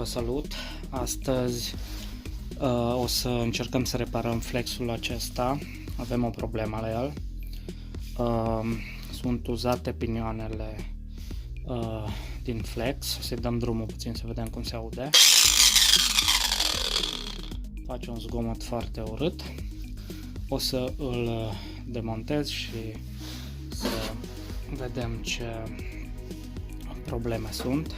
Vă salut! Astăzi o să încercăm să reparăm flexul acesta. Avem o problemă la el. Sunt uzate pinioanele din flex. O să-i dăm drumul puțin să vedem cum se aude. Face un zgomot foarte urât. O să îl demontez și să vedem ce probleme sunt.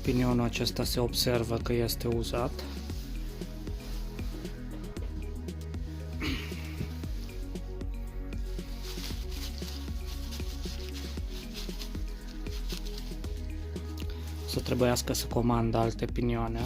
Pinionul acesta se observă că este uzat. Să trebuiască să comand alte pinioane.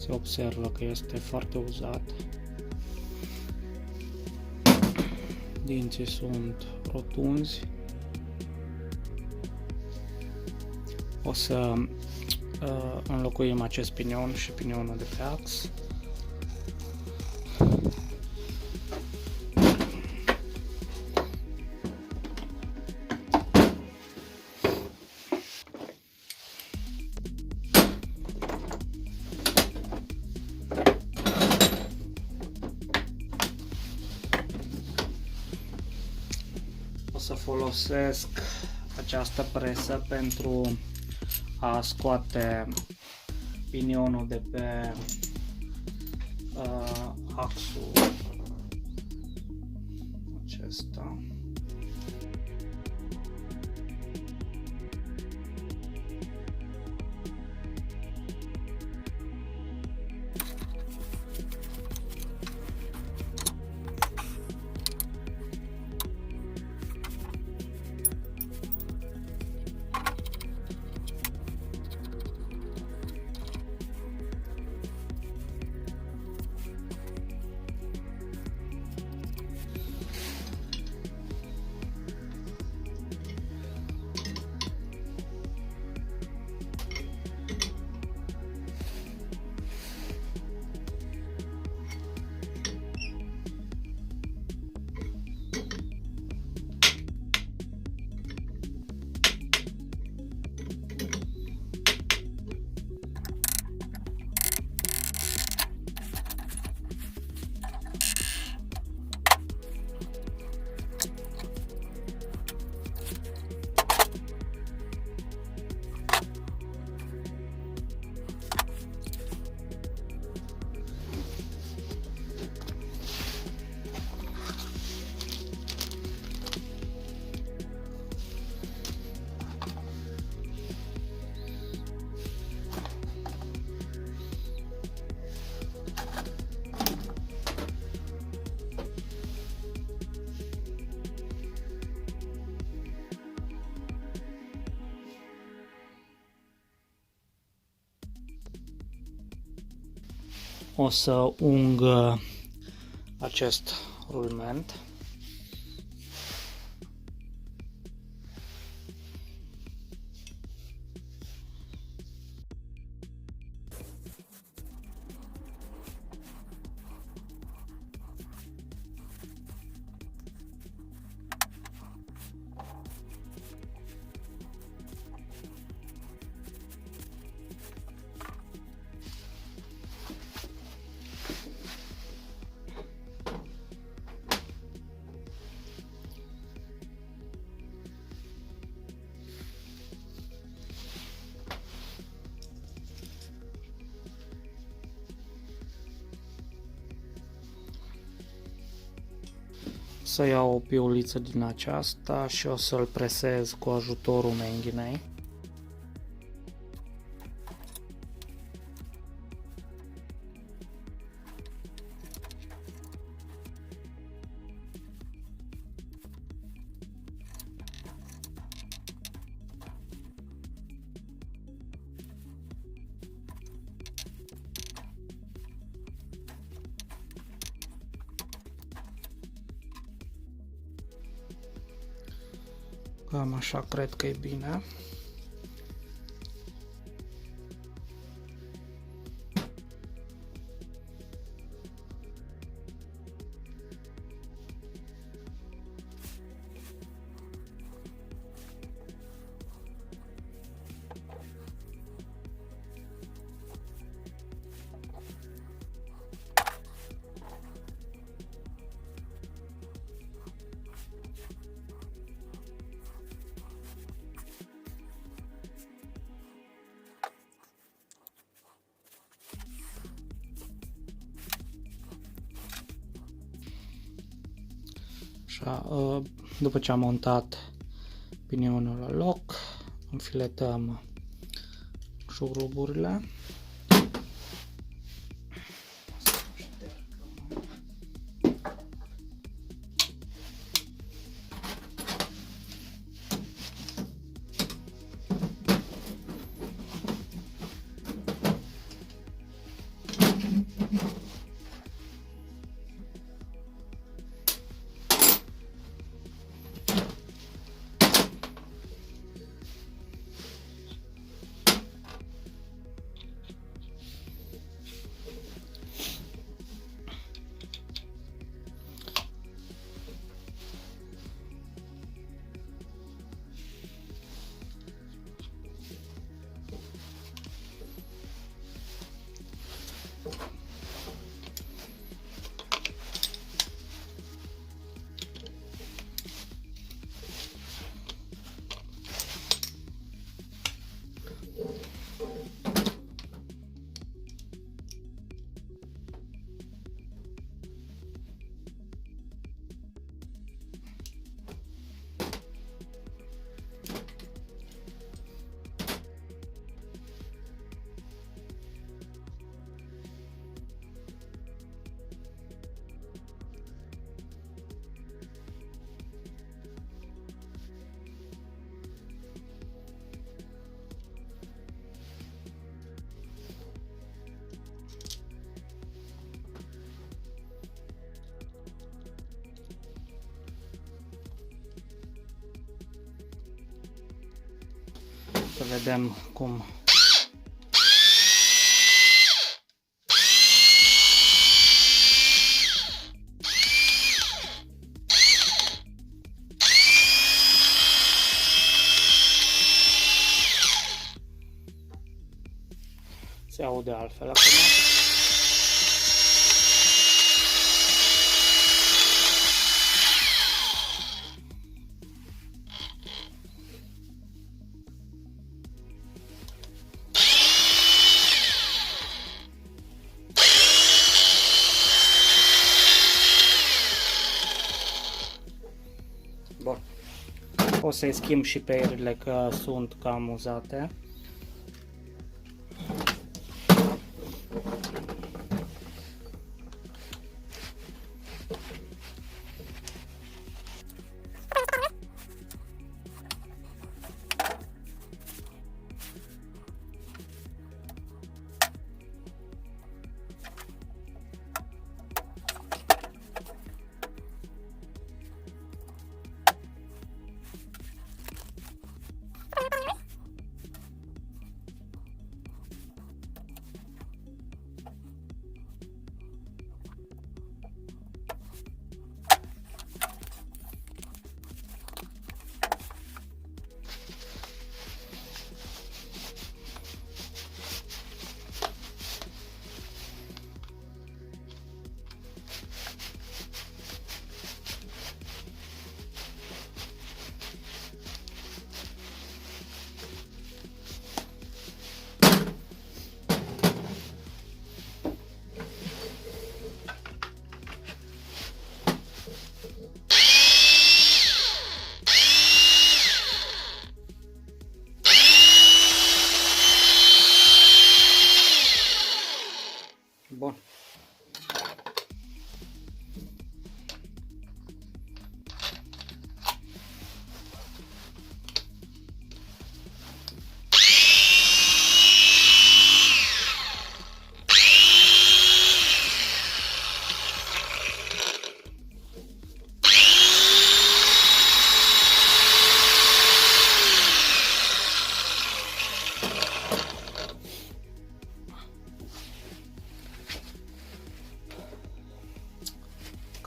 Se observă că este foarte uzat. Dinții sunt rotunzi. O să înlocuim acest pinion și pinionul de pe ax. O să folosesc această presă pentru a scoate pinionul de pe axul acesta. O să ung acest rulment. Să iau o piuliță din aceasta și o să-l presez cu ajutorul menghinei. Cam așa cred că e bine. Așa, după ce am montat pinionul la loc, înfiletăm șuruburile. Să vedem cum se aude altfel acum. Bun. O să-i schimb și pe erile că sunt cam uzate.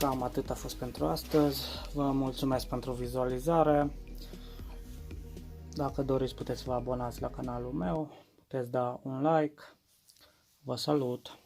cam atât a fost pentru astăzi. Vă mulțumesc pentru vizualizare. Dacă doriți puteți să vă abonați la canalul meu, puteți da un like. Vă salut!